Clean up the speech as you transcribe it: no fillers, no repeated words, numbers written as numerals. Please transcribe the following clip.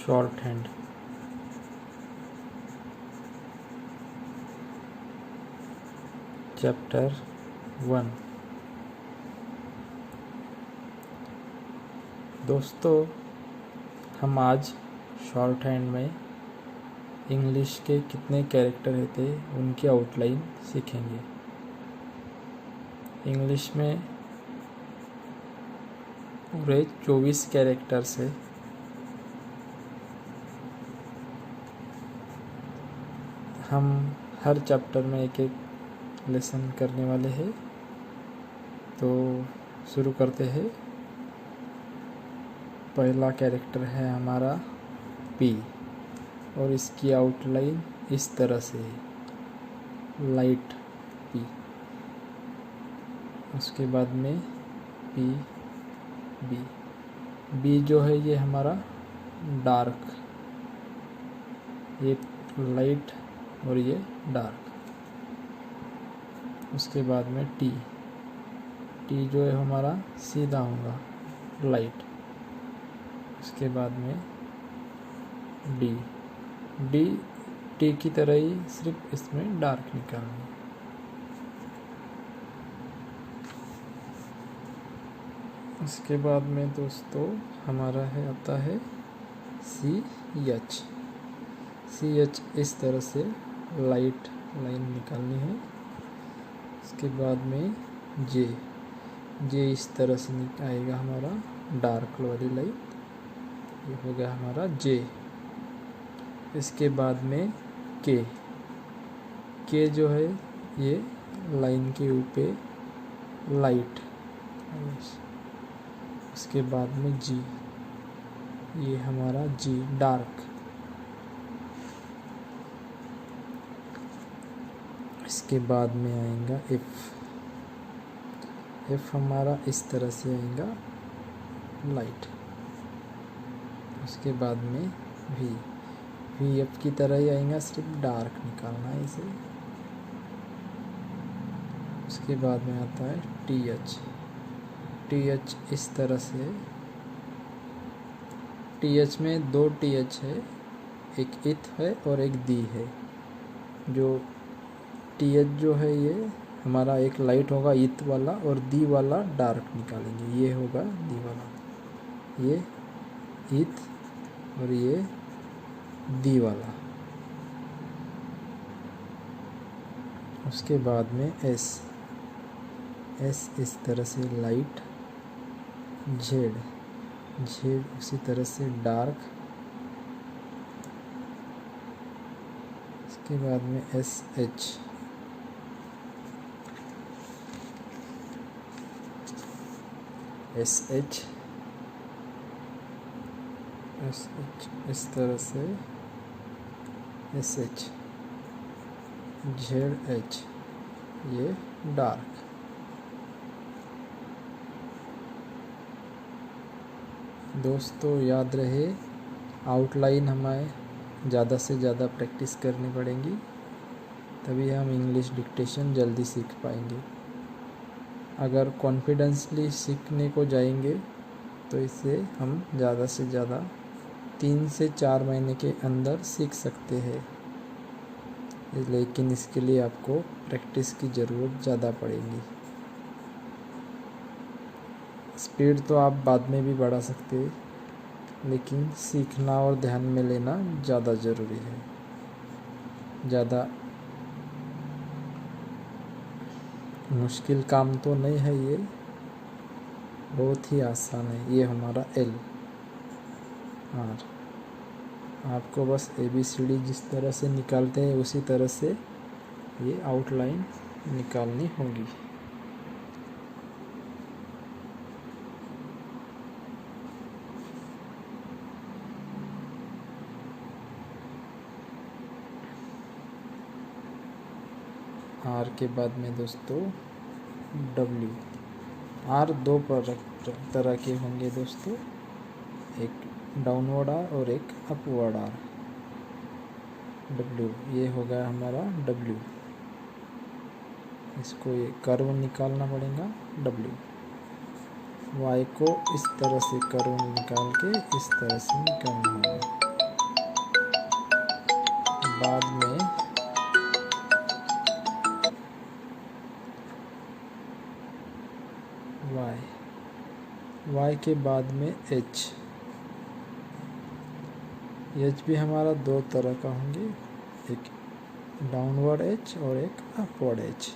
Short hand. Chapter 1। दोस्तों, हम आज शॉर्ट हैंड में इंग्लिश के कितने कैरेक्टर होते हैं उनकी आउटलाइन सीखेंगे। इंग्लिश में पूरे 24 कैरेक्टर्स है। हम हर चैप्टर में एक एक लेसन करने वाले हैं, तो शुरू करते हैं। पहला कैरेक्टर है हमारा पी, और इसकी आउटलाइन इस तरह से है, लाइट पी। उसके बाद में पी बी। बी जो है ये हमारा डार्क, ये लाइट और ये डार्क। उसके बाद में टी। टी जो है हमारा सीधा होगा, लाइट। उसके बाद में डी। डी टी की तरह ही, सिर्फ इसमें डार्क निकालना। उसके बाद में दोस्तों हमारा है आता है सी एच। सी एच इस तरह से लाइट लाइन निकालनी है। उसके बाद में जे। जे इस तरह से आएगा हमारा डार्क वाली लाइट, ये हो गया हमारा जे। इसके बाद में के। के जो है ये लाइन के ऊपर लाइट। उसके बाद में जी, ये हमारा जी डार्क। इसके बाद में आएगा एफ। एफ हमारा इस तरह से आएगा लाइट। उसके बाद में वी। वी एफ की तरह ही आएगा, सिर्फ डार्क निकालना है इसे। उसके बाद में आता है टी एच। टी एच इस तरह से। टी एच में दो टी एच है, एक इथ है और एक दी है। जो टी एच जो है ये हमारा एक लाइट होगा इथ वाला, और दी वाला डार्क निकालेंगे। ये होगा दी वाला, ये इथ और ये दी वाला। उसके बाद में एस। एस इस तरह से लाइट। जेड। जेड उसी तरह से डार्क। उसके बाद में S H. S H. S H इस तरह से एस एच। जेड एच, ये डार्क। दोस्तों याद रहे, आउटलाइन हमें ज़्यादा से ज़्यादा प्रैक्टिस करनी पड़ेगी, तभी हम इंग्लिश डिक्टेशन जल्दी सीख पाएंगे। अगर कॉन्फिडेंसली सीखने को जाएंगे तो इसे हम ज़्यादा से ज़्यादा 3 से 4 महीने के अंदर सीख सकते हैं, लेकिन इसके लिए आपको प्रैक्टिस की ज़रूरत ज़्यादा पड़ेगी। स्पीड तो आप बाद में भी बढ़ा सकते हैं, लेकिन सीखना और ध्यान में लेना ज़्यादा ज़रूरी है। ज़्यादा मुश्किल काम तो नहीं है ये, बहुत ही आसान है। ये हमारा एल आर। आपको बस ABCD जिस तरह से निकालते हैं उसी तरह से ये आउटलाइन निकालनी होगी। आर के बाद में दोस्तों डब्ल्यू। आर दो तरह के होंगे दोस्तों, एक डाउनवर्ड आर और एक अपवर्ड आर। डब्ल्यू, ये हो गया हमारा डब्ल्यू। इसको ये कर्व निकालना पड़ेगा डब्ल्यू। वाई को इस तरह से कर्व निकाल के इस तरह से निकालना होगा। बाद में y के बाद में h भी हमारा दो तरह का होंगे, एक डाउनवर्ड h और एक अपवर्ड h।